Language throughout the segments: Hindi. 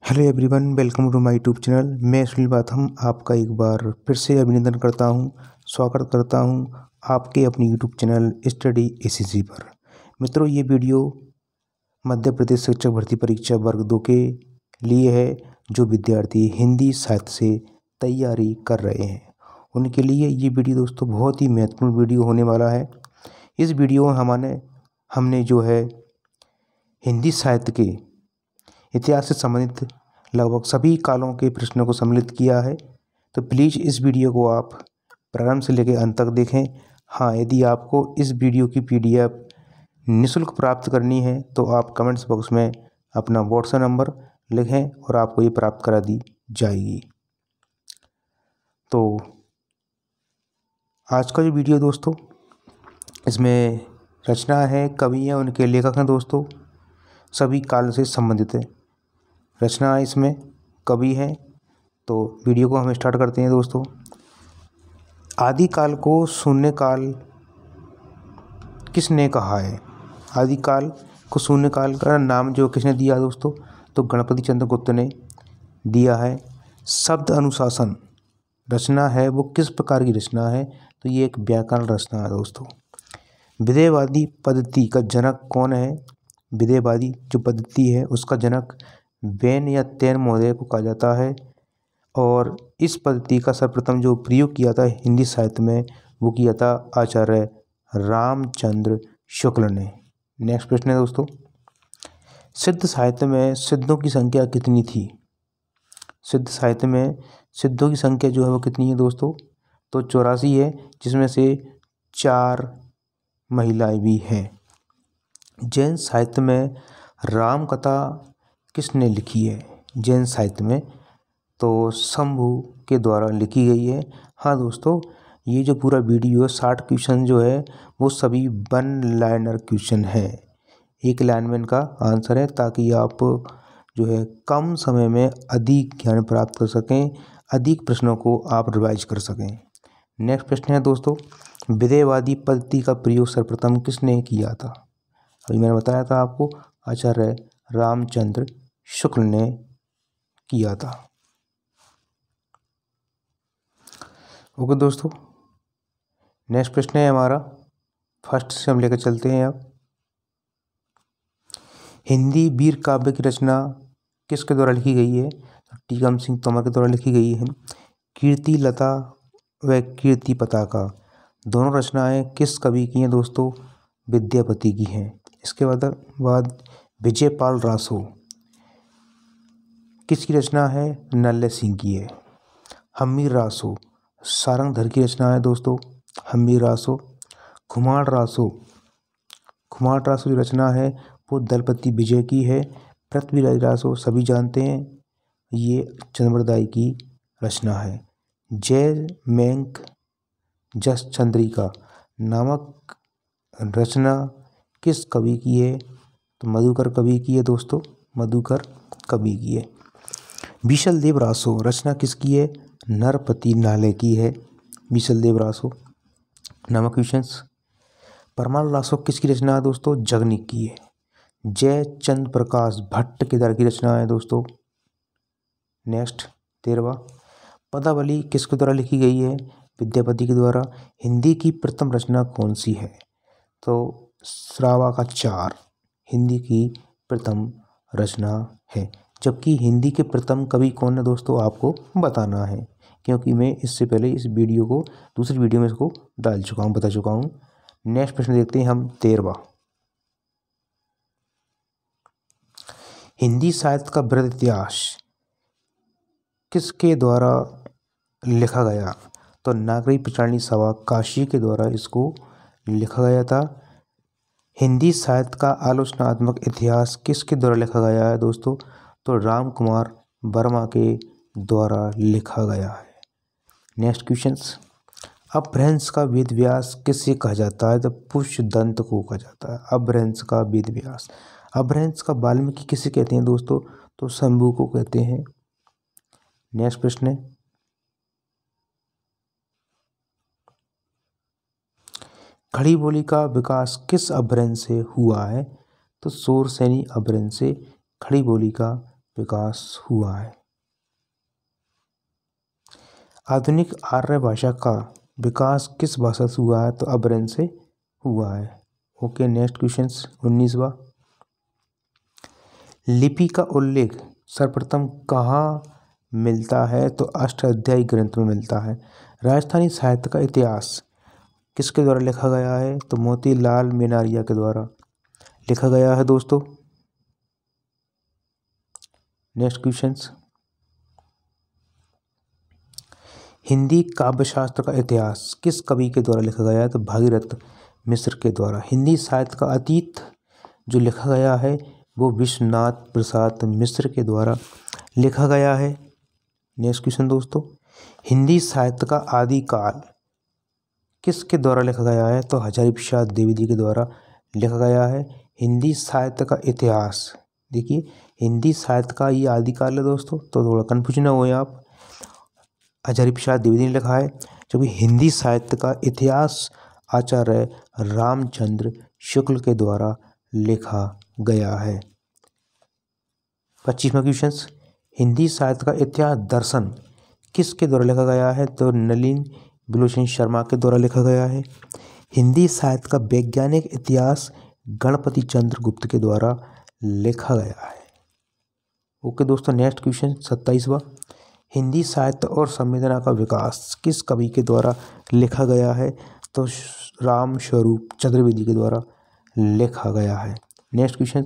Hello everyone, welcome to my YouTube channel. मैं सुनील बाथम आपका एक बार फिर से अभिनंदन करता हूं, स्वागत करता हूं आपके अपने यूट्यूब चैनल स्टडी एसीसी पर। मित्रों, ये वीडियो मध्य प्रदेश शिक्षक भर्ती परीक्षा वर्ग 2 के लिए है। जो विद्यार्थी हिंदी साहित्य से तैयारी कर रहे हैं उनके लिए ये वीडियो दोस्तों बहुत ही महत्वपूर्ण वीडियो होने वाला है। इस वीडियो में हमने जो है हिंदी साहित्य के इतिहास से संबंधित लगभग सभी कालों के प्रश्नों को सम्मिलित किया है। तो प्लीज़ इस वीडियो को आप प्रारंभ से लेकर अंत तक देखें। हाँ, यदि आपको इस वीडियो की PDF निःशुल्क प्राप्त करनी है तो आप कमेंट्स बॉक्स में अपना व्हाट्सएप नंबर लिखें और आपको ये प्राप्त करा दी जाएगी। तो आज का जो वीडियो दोस्तों, इसमें रचना है, कवि हैं, उनके लेखक हैं दोस्तों, सभी काल से संबंधित है। रचना इसमें कवि हैं। तो वीडियो को हम स्टार्ट करते हैं दोस्तों। आदिकाल को शून्य काल किसने कहा है? आदिकाल को शून्य काल का नाम जो किसने दिया दोस्तों? तो गणपति चंद्र गुप्त ने दिया है। शब्द अनुशासन रचना है, वो किस प्रकार की रचना है? तो ये एक व्याकरण रचना है दोस्तों। विधेयवादी पद्धति का जनक कौन है? विधेयवादी जो पद्धति है उसका जनक बेन या तैन महोदय को कहा जाता है। और इस पद्धति का सर्वप्रथम जो प्रयोग किया था हिंदी साहित्य में वो किया था आचार्य रामचंद्र शुक्ल ने। नेक्स्ट प्रश्न है दोस्तों, सिद्ध साहित्य में सिद्धों की संख्या कितनी थी? सिद्ध साहित्य में सिद्धों की संख्या जो है वो कितनी है दोस्तों? तो 84 है, जिसमें से 4 महिलाएं भी हैं। जैन साहित्य में राम कथा किसने लिखी है? जैन साहित्य में तो शंभु के द्वारा लिखी गई है। हाँ दोस्तों, ये जो पूरा वीडियो है 60 क्वेश्चन जो है वो सभी 1 लाइनर क्वेश्चन है। एक लाइन में इनका आंसर है, ताकि आप जो है कम समय में अधिक ज्ञान प्राप्त कर सकें, अधिक प्रश्नों को आप रिवाइज कर सकें। नेक्स्ट प्रश्न है दोस्तों, विधेयवादी पद्धति का प्रयोग सर्वप्रथम किसने किया था? अभी मैंने बताया था आपको, आचार्य रामचंद्र शुक्ल ने किया था। ओके दोस्तों, नेक्स्ट प्रश्न है हमारा, फर्स्ट से हम लेकर चलते हैं अब। हिंदी वीर काव्य की रचना किसके द्वारा लिखी गई है? तो टीकम सिंह तोमर के द्वारा लिखी गई है। कीर्ति लता व कीर्ति पताका दोनों रचनाएं किस कवि की हैं दोस्तों? विद्यापति की हैं। इसके बाद विजयपाल रासो किसकी रचना है? नल्ले सिंह की है। हम्मीर रासो सारंगधर की रचना है दोस्तों। हम्मीर रासो। खुमार रासो जो रचना है वो दलपति विजय की है। पृथ्वीराज रासो सभी जानते हैं, ये चंद्रदाई की रचना है। जय मेंक जस चंद्रिका नामक रचना किस कवि की है? तो मधुकर कवि की है दोस्तों, मधुकर कवि की है। बीशल देव रासो रचना किसकी है? नरपति नाले की है, बीशल देव रासो। नमक क्वेश्चंस। परमाल रासो किसकी रचना है दोस्तों? जगनिक की है। जय चंद प्रकाश भट्ट के द्वारा की रचना है दोस्तों। नेक्स्ट 13वां, पदावली किसके द्वारा लिखी गई है? विद्यापति के द्वारा। हिंदी की प्रथम रचना कौन सी है? तो श्रावकाचार हिंदी की प्रथम रचना है। जबकि हिंदी के प्रथम कवि कौन है दोस्तों, आपको बताना है, क्योंकि मैं इससे पहले इस वीडियो को दूसरी वीडियो में इसको डाल चुका हूँ, बता चुका हूँ। नेक्स्ट प्रश्न देखते हैं हम 13वां। हिंदी साहित्य का वृहद इतिहास किसके द्वारा लिखा गया? तो नागरी प्रचारणी सभा काशी के द्वारा इसको लिखा गया था। हिंदी साहित्य का आलोचनात्मक इतिहास किसके द्वारा लिखा गया है दोस्तों? तो राम कुमार वर्मा के द्वारा लिखा गया है। Next questions. अपभ्रंश का वेद व्यास किसे कहा जाता है? तो पुष्यदंत को कहा जाता है अपभ्रंश का वेद व्यास। अपभ्रंश का वाल्मीकि किसे कहते हैं दोस्तों? तो शंभु को कहते हैं। नेक्स्ट प्रश्न है, खड़ी बोली का विकास किस अपभ्रंश से हुआ है? तो शूरसेनी अपभ्रंश से खड़ी बोली का विकास हुआ है। आधुनिक आर्य भाषा का विकास किस भाषा से हुआ है? तो अबरन से हुआ है। ओके, नेक्स्ट क्वेश्चन 19वां। लिपि का उल्लेख सर्वप्रथम कहाँ मिलता है? तो अष्टाध्यायी ग्रंथ में मिलता है। राजस्थानी साहित्य का इतिहास किसके द्वारा लिखा गया है? तो मोतीलाल मेनारिया के द्वारा लिखा गया है दोस्तों। नेक्स्ट क्वेश्चन, हिंदी काव्यशास्त्र का इतिहास किस कवि के द्वारा लिखा गया है? तो भागीरथ मिश्र के द्वारा। हिंदी साहित्य का अतीत जो लिखा गया है वो विश्वनाथ प्रसाद मिश्र के द्वारा लिखा गया है। नेक्स्ट क्वेश्चन दोस्तों, हिंदी साहित्य का आदिकाल किसके द्वारा लिखा गया है? तो हजारी प्रसाद द्विवेदी के द्वारा लिखा गया है। हिंदी साहित्य का इतिहास, देखिए हिंदी साहित्य का ये आदिकाल है दोस्तों, तो थोड़ा कन्फ्यूजन ना हो आप, हजारी प्रसाद द्विवेदी ने लिखा है। जबकि हिंदी साहित्य का इतिहास आचार्य रामचंद्र शुक्ल के द्वारा लिखा गया है। 25वां क्वेश्चन, हिंदी साहित्य का इतिहास दर्शन किसके द्वारा लिखा गया है? तो नलिन बिलोचन शर्मा के द्वारा लिखा गया है। हिंदी साहित्य का वैज्ञानिक इतिहास गणपति चंद्र गुप्त के द्वारा लिखा गया है। ओके दोस्तों, नेक्स्ट क्वेश्चन 27वां, हिंदी साहित्य और संवेदना का विकास किस कवि के द्वारा लिखा गया है? तो राम स्वरूप चतुर्वेदी के द्वारा लिखा गया है। नेक्स्ट क्वेश्चन,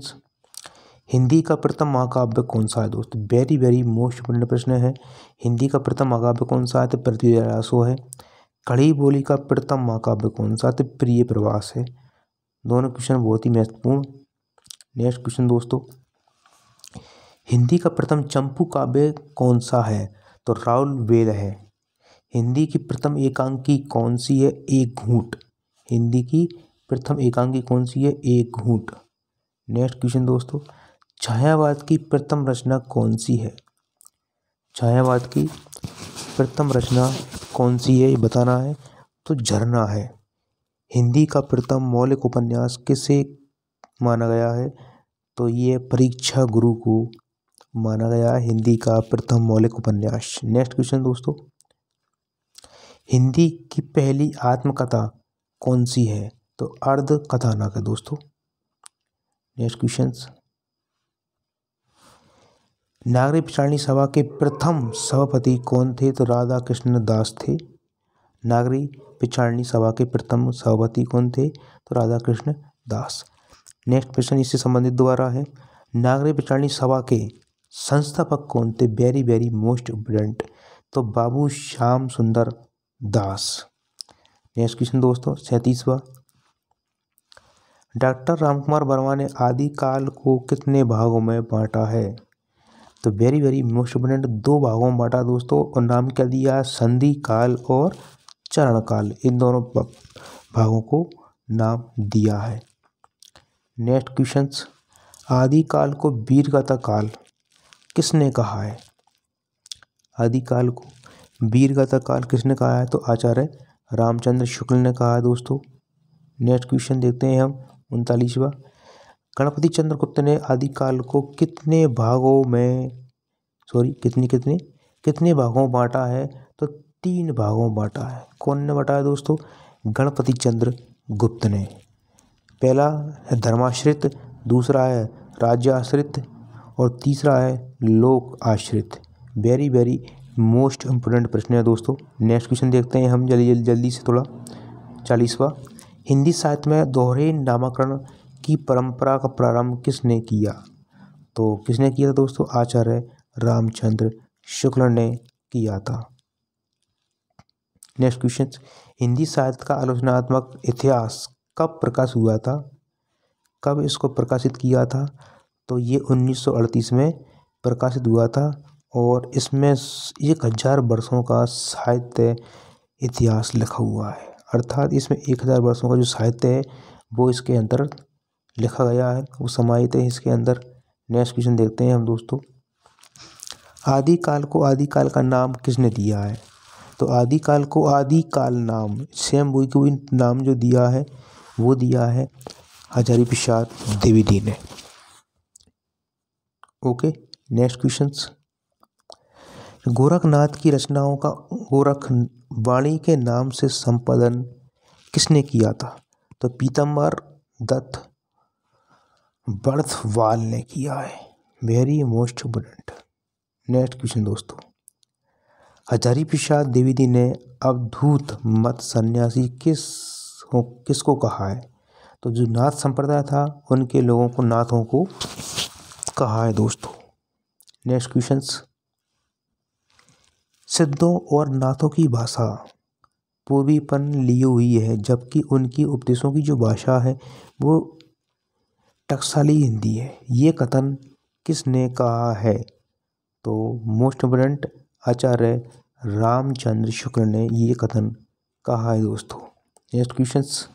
हिंदी का प्रथम महाकाव्य कौन सा है? दोस्तों वेरी वेरी मोस्ट इम्पोर्टेंट प्रश्न है। हिंदी का प्रथम महाकाव्य कौन सा है? तो पृथ्वीराज आसो है। खड़ी बोली का प्रथम महाकाव्य कौन सा? तो प्रिय प्रवास है। दोनों क्वेश्चन बहुत ही महत्वपूर्ण। नेक्स्ट क्वेश्चन दोस्तों, हिंदी का प्रथम चंपू काव्य कौन सा है? तो राउल वेल है। हिंदी की प्रथम एकांकी कौन सी है? एक घूंट। हिंदी की प्रथम एकांकी कौन सी है? एक घूंट। नेक्स्ट क्वेश्चन दोस्तों, छायावाद की प्रथम रचना कौन सी है? छायावाद की प्रथम रचना कौन सी है ये बताना है। तो झरना है। हिंदी का प्रथम मौलिक उपन्यास किसे माना गया है? तो ये परीक्षा गुरु को माना गया है हिंदी का प्रथम मौलिक उपन्यास। नेक्स्ट क्वेश्चन दोस्तों, हिंदी की पहली आत्मकथा कौन सी है? तो अर्ध कथानक है दोस्तों। नेक्स्ट क्वेश्चन, नागरिक विचारणी सभा के प्रथम सभापति कौन थे? तो राधा कृष्ण दास थे। नागरिक विचारणी सभा के प्रथम सभापति कौन थे? तो राधा कृष्ण दास। नेक्स्ट प्रश्न इससे संबंधित दोबारा है, नागरिक विचारणी सभा के संस्थापक कौन थे? वेरी वेरी मोस्ट इम्पोर्टेंट, तो बाबू श्याम सुंदर दास। नेक्स्ट क्वेश्चन दोस्तों 37वां, डॉक्टर रामकुमार वर्मा ने आदिकाल को कितने भागों में बांटा है? तो वेरी वेरी मोस्ट इम्पोर्टेंट, 2 भागों में बांटा दोस्तों, और नाम क्या दिया? संधि काल और चरण काल, इन दोनों भागों को नाम दिया है। नेक्स्ट क्वेश्चंस, आदिकाल को वीरगाथा काल किसने कहा है? आदिकाल को वीरगाथा काल किसने कहा है? तो आचार्य रामचंद्र शुक्ल ने कहा है दोस्तों। नेक्स्ट क्वेश्चन देखते हैं हम 39वां, गणपति चंद्र गुप्त ने आदिकाल को कितने भागों में कितने भागों में बांटा है? तो 3 भागों में बांटा है। कौन ने बांटा है दोस्तों? गणपति चंद्र गुप्त ने। पहला है धर्माश्रित, दूसरा है राज्याश्रित और तीसरा है लोक आश्रित। वेरी वेरी मोस्ट इम्पोर्टेंट प्रश्न है दोस्तों। नेक्स्ट क्वेश्चन देखते हैं हम जल्दी से थोड़ा। 40वां, हिंदी साहित्य में दोहरे नामकरण की परंपरा का प्रारंभ किसने किया? तो किसने किया था दोस्तों? आचार्य रामचंद्र शुक्ल ने किया था। नेक्स्ट क्वेश्चन, हिंदी साहित्य का आलोचनात्मक इतिहास कब प्रकाश हुआ था? कब इसको प्रकाशित किया था? तो ये 1938 में प्रकाशित हुआ था और इसमें 1000 वर्षों का साहित्य इतिहास लिखा हुआ है। अर्थात इसमें 1000 वर्षों का जो साहित्य है वो इसके अंदर लिखा गया है, वो समाहित है इसके अंदर। नेक्स्ट क्वेश्चन देखते हैं हम दोस्तों, आदिकाल को आदिकाल का नाम किसने दिया है? तो आदिकाल को आदिकाल नाम सेम वही को नाम जो दिया है वो दिया है हजारी प्रसाद द्विवेदी ने। ओके, नेक्स्ट क्वेश्चंस, गोरखनाथ की रचनाओं का गोरखवाणी के नाम से संपादन किसने किया था? तो पीताम्बर दत्त बर्दवाल ने किया है। Very most important. Next question दोस्तों, हजारी प्रसाद द्विवेदी ने अवधूत मत सन्यासी किसको कहा है? तो जो नाथ संप्रदाय था उनके लोगों को नाथों को कहा है दोस्तों। नेक्स्ट क्वेश्चंस, सिद्धों और नाथों की भाषा पूर्वीपन ली हुई है जबकि उनकी उपदेशों की जो भाषा है वो टकसाली हिंदी है। ये कथन किसने कहा है? तो मोस्ट इम्पोर्टेंट आचार्य रामचंद्र शुक्ल ने ये कथन कहा है दोस्तों। नेक्स्ट क्वेश्चंस,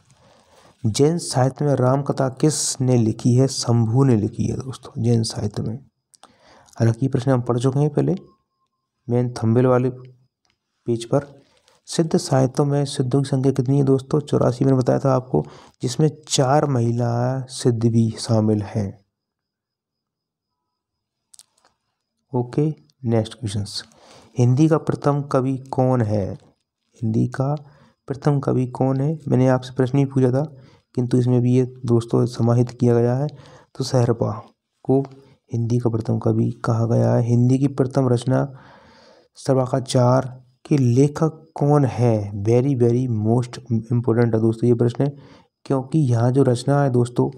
जैन साहित्य में राम कथा किसने लिखी है? शंभू ने लिखी है दोस्तों जैन साहित्य में। हालांकि प्रश्न हम पढ़ चुके हैं पहले मेन थंबनेल वाले पेज पर। सिद्ध साहित्यों में सिद्धों की संख्या कितनी है दोस्तों? 84 मैंने बताया था आपको, जिसमें 4 महिला सिद्ध भी शामिल हैं। ओके, नेक्स्ट क्वेश्चंस, हिंदी का प्रथम कवि कौन है? हिंदी का प्रथम कवि कौन है? मैंने आपसे प्रश्न ही पूछा था किंतु इसमें भी ये दोस्तों समाहित किया गया है। तो सहरपा को हिंदी का प्रथम कवि कहा गया है। हिंदी की प्रथम रचना सर्वाकाचार के लेखक कौन है? वेरी वेरी मोस्ट इम्पोर्टेंट है दोस्तों ये प्रश्न, क्योंकि यहाँ जो रचना है दोस्तों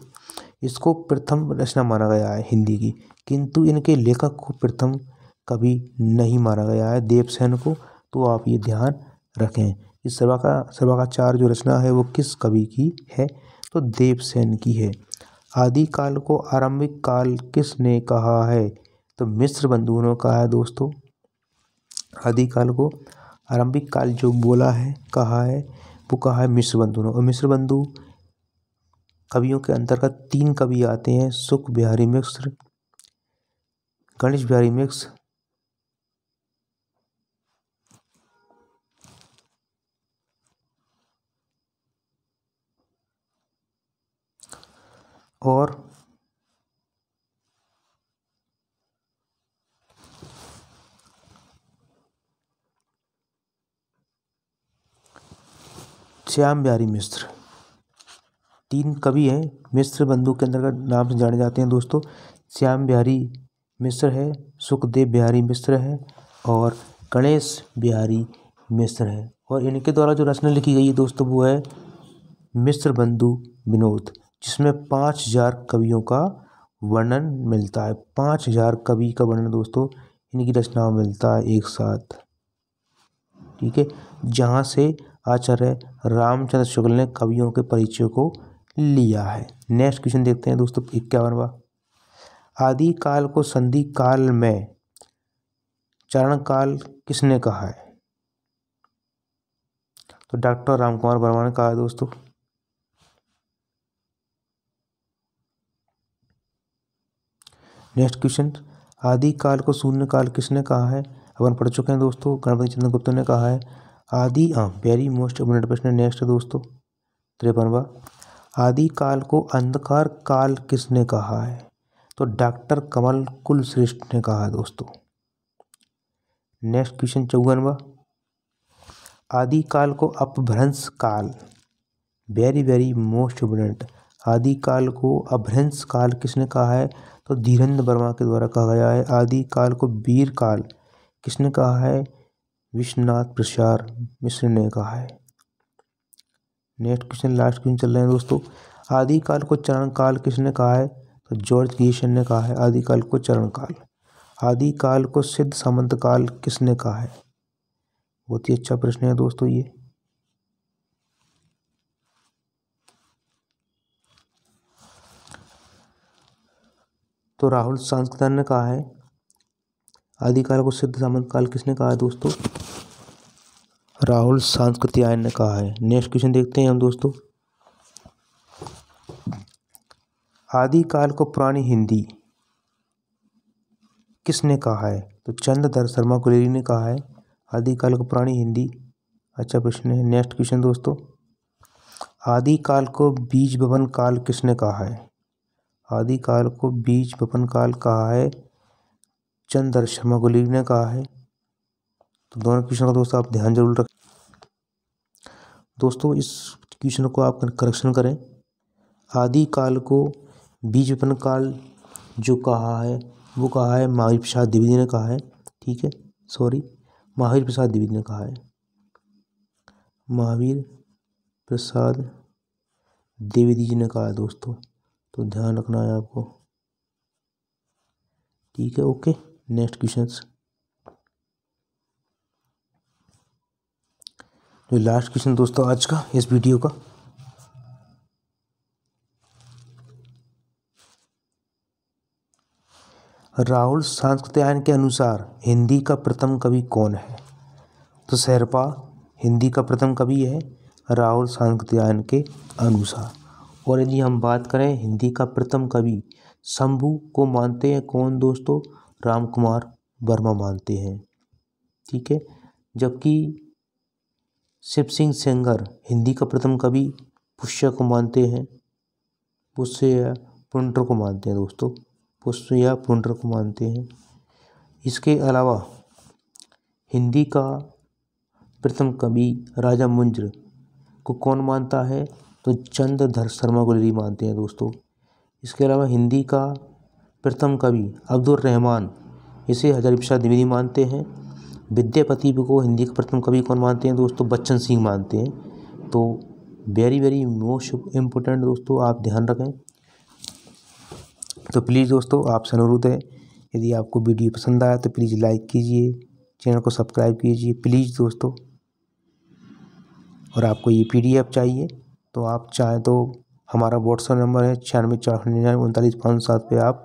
इसको प्रथम रचना माना गया है हिंदी की, किंतु इनके लेखक को प्रथम कवि नहीं माना गया है, देवसेन को। तो आप ये ध्यान रखें कि सर्वाकाचार जो रचना है वो किस कवि की है? तो देवसेन की है। आदिकाल को आरंभिक काल किसने कहा है? तो मिस्र बंधुओं ने कहा है दोस्तों। आदिकाल को आरंभिक काल जो बोला है कहा है वो कहा है मिस्र बंधु ने। और मिस्र बंधु कवियों के अंतर्गत 3 कवि आते हैं, शुक बिहारी मिश्र, गणेश बिहारी मिश्र और श्याम बिहारी मिश्र। 3 कवि हैं मिस्र बंधु के अंतर्गत नाम से जाने जाते हैं दोस्तों। श्याम बिहारी मिश्र है, सुखदेव बिहारी मिश्र है और गणेश बिहारी मिश्र है। और इनके द्वारा जो रचना लिखी गई है दोस्तों वो है मिस्र बंधु विनोद, जिसमें 5000 कवियों का वर्णन मिलता है। 5000 कवि का वर्णन दोस्तों इनकी रचनाओं में मिलता है एक साथ, ठीक है, जहाँ से आचार्य रामचंद्र शुक्ल ने कवियों के परिचय को लिया है। नेक्स्ट क्वेश्चन देखते हैं दोस्तों 51वां, आदि काल को संधि काल में चारण काल किसने कहा है? तो डॉक्टर रामकुमार वर्मा ने कहा है दोस्तों। नेक्स्ट क्वेश्चन, आदि काल को शून्य काल किसने कहा है? अपन पढ़ चुके हैं दोस्तों, गणपति चंद्र गुप्त ने कहा है। वेरी मोस्ट इम्पोर्टेंट प्रश्न नेक्स्ट है दोस्तों 53वां, आदि काल को अंधकार काल किसने कहा है? तो डॉक्टर कमल कुलश्रेष्ठ ने कहा है दोस्तों। नेक्स्ट क्वेश्चन 54वां, आदि काल को अपभ्रंश काल, वेरी वेरी मोस्ट इम्पोर्टेंट, आदि काल को अपभ्रंश काल किसने कहा है? तो धीरेन्द्र वर्मा के द्वारा कहा गया है। आदि काल को वीर काल किसने कहा है? विश्वनाथ प्रसाद मिश्र ने कहा है। नेक्स्ट क्वेश्चन लास्ट क्वेश्चन चल रहे हैं दोस्तों, आदि काल को चरण काल किसने कहा है? तो जॉर्ज गीसन ने कहा है आदि काल को चरण काल। आदि काल को सिद्ध सामंत काल किसने कहा है? बहुत ही अच्छा प्रश्न है दोस्तों ये। तो राहुल सांस्कृत्यायन ने कहा है। आदि काल को सिद्ध सामंत काल किसने कहा है दोस्तों? राहुल सांस्कृत्यायन ने कहा है। नेक्स्ट क्वेश्चन देखते हैं हम दोस्तों, आदि काल को पुरानी हिंदी किसने कहा है? तो चंद्रधर शर्मा गुलेरी ने कहा है आदि काल को पुरानी हिंदी। अच्छा प्रश्न है। नेक्स्ट क्वेश्चन दोस्तों, आदि काल को बीज बपन काल किसने कहा है? आदि काल को बीज बपन काल कहा है चंद्र शर्मा गुलेरी ने कहा है। तो दोनों क्वेश्चन का दोस्तों आप ध्यान जरूर रखें। दोस्तों इस क्वेश्चन को आप करेक्शन करें। आदिकाल को बीज विपन्न काल जो कहा है वो कहा है महावीर प्रसाद द्विवेदी ने कहा है। ठीक है, सॉरी, महावीर प्रसाद द्विवेदी ने कहा है, महावीर प्रसाद द्विवेदी जी ने कहा है दोस्तों। तो ध्यान रखना है आपको। ठीक है, ओके। नेक्स्ट क्वेश्चन, जो लास्ट क्वेश्चन दोस्तों आज का इस वीडियो का, राहुल सांस्कृत्यायन के अनुसार हिंदी का प्रथम कवि कौन है? तो शेरपा हिंदी का प्रथम कवि है राहुल सांस्कृत्यायन के अनुसार। और यदि हम बात करें हिंदी का प्रथम कवि शंभू को मानते हैं कौन दोस्तों? राम कुमार वर्मा मानते हैं। ठीक है, जबकि शिव सिंह सेंगर हिंदी का प्रथम कवि पुष्य को मानते हैं, पुष्य या पुंड्र को मानते हैं दोस्तों, पुष्य या पुंड्र को मानते हैं। इसके अलावा हिंदी का प्रथम कवि राजा मुंज्र को कौन मानता है? तो चंद्रधर शर्मा गुलेरी मानते हैं दोस्तों। इसके अलावा हिंदी का प्रथम कवि अब्दुल रहमान, इसे हजारी प्रसाद द्विवेदी मानते हैं। विद्यापति को हिंदी का प्रथम कवि कौन मानते हैं दोस्तों? बच्चन सिंह मानते हैं। तो वेरी वेरी मोस्ट इम्पोर्टेंट दोस्तों, आप ध्यान रखें। तो प्लीज़ दोस्तों आपसे अनुरोध है, यदि आपको वीडियो पसंद आया तो प्लीज़ लाइक कीजिए, चैनल को सब्सक्राइब कीजिए प्लीज़ दोस्तों। और आपको ये PDF चाहिए तो आप चाहें तो हमारा व्हाट्सएप नंबर है 9649394507 पे आप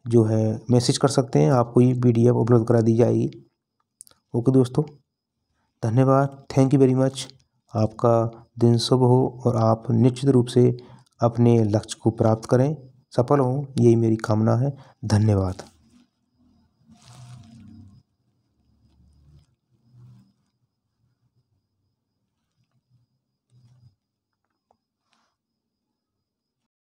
जो है मैसेज कर सकते हैं, आपको ये PDF उपलब्ध करा दी जाएगी। ओके दोस्तों, धन्यवाद, थैंक यू वेरी मच। आपका दिन शुभ हो और आप निश्चित रूप से अपने लक्ष्य को प्राप्त करें, सफल हों, यही मेरी कामना है। धन्यवाद।